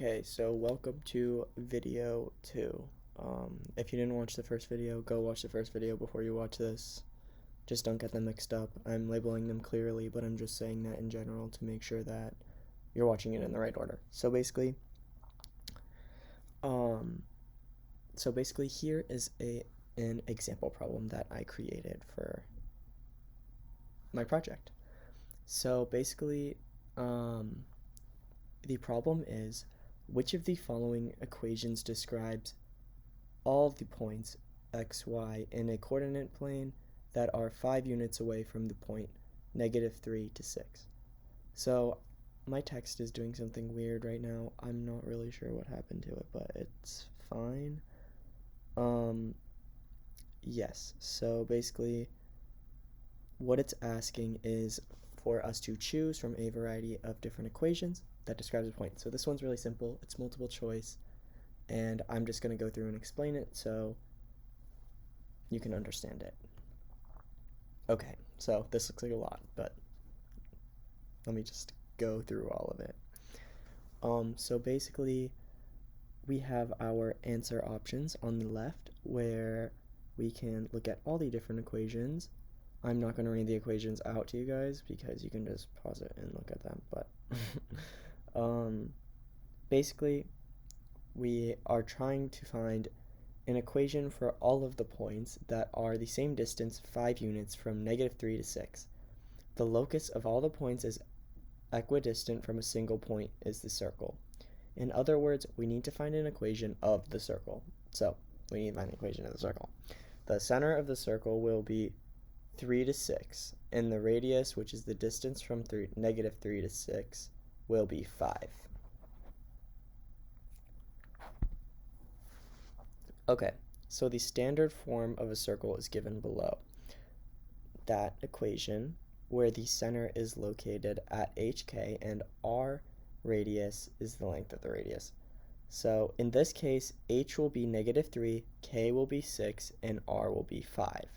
Okay, so welcome to video 2. If you didn't watch the first video, go watch the first video before you watch this. Just don't get them mixed up. I'm labeling them clearly, but I'm just saying that in general to make sure that you're watching it in the right order. Um, so basically here is an example problem that I created for my project. So basically, the problem is which of the following equations describes all of the points x, y in a coordinate plane that are 5 units away from the point -3 to 6. So my text is doing something weird right now. I'm not really sure what happened to it, but it's fine. Yes, so basically what it's asking is for us to choose from a variety of different equations that describes a point. So this one's really simple. It's multiple choice, and I'm just going to go through and explain it so you can understand it. Okay, so this looks like a lot, but let me just go through all of it. So basically, we have our answer options on the left where we can look at all the different equations. I'm not going to read the equations out to you guys because you can just pause it and look at them, but basically, we are trying to find an equation for all of the points that are the same distance 5 units from -3 to 6. The locus of all the points is equidistant from a single point is the circle. In other words, we need to find an equation of the circle. So we need to find an equation of the circle. The center of the circle will be 3 to 6, and the radius, which is the distance from -3 to 6, will be 5. Okay, so the standard form of a circle is given below. That equation, where the center is located at HK and R radius is the length of the radius. So in this case, H will be -3, K will be 6, and R will be 5.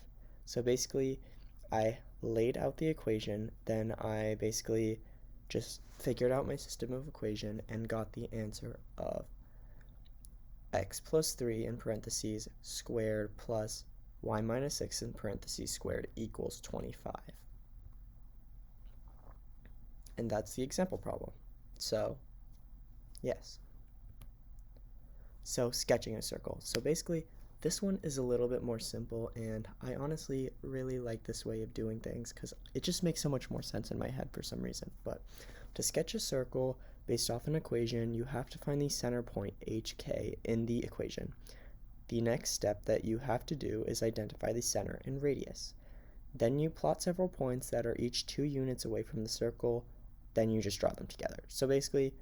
So basically, I laid out the equation, then I basically just figured out my system of equation and got the answer of x plus 3 in parentheses squared plus y minus 6 in parentheses squared equals 25. And that's the example problem. So, yes. So, sketching a circle. So basically, this one is a little bit more simple, and I honestly really like this way of doing things because it just makes so much more sense in my head for some reason. But to sketch a circle based off an equation, you have to find the center point HK in the equation. The next step that you have to do is identify the center and radius. Then you plot several points that are each 2 units away from the circle, then you just draw them together. So basically,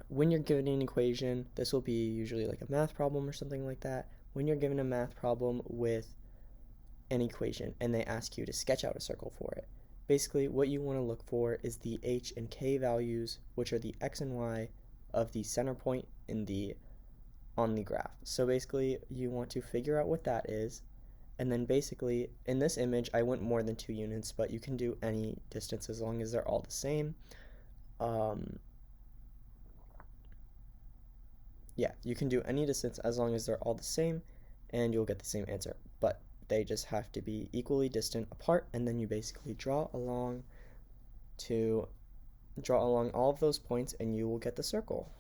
when you're given an equation, this will be usually like a math problem or something like that. When you're given a math problem with an equation and they ask you to sketch out a circle for it, basically what you want to look for is the h and k values, which are the x and y of the center point on the graph. So basically you want to figure out what that is, and then basically in this image I went more than 2 units, but you can do any distance as long as they're all the same. Yeah, you can do any distance as long as they're all the same, and you'll get the same answer. But they just have to be equally distant apart, and then you basically draw along all of those points, and you will get the circle.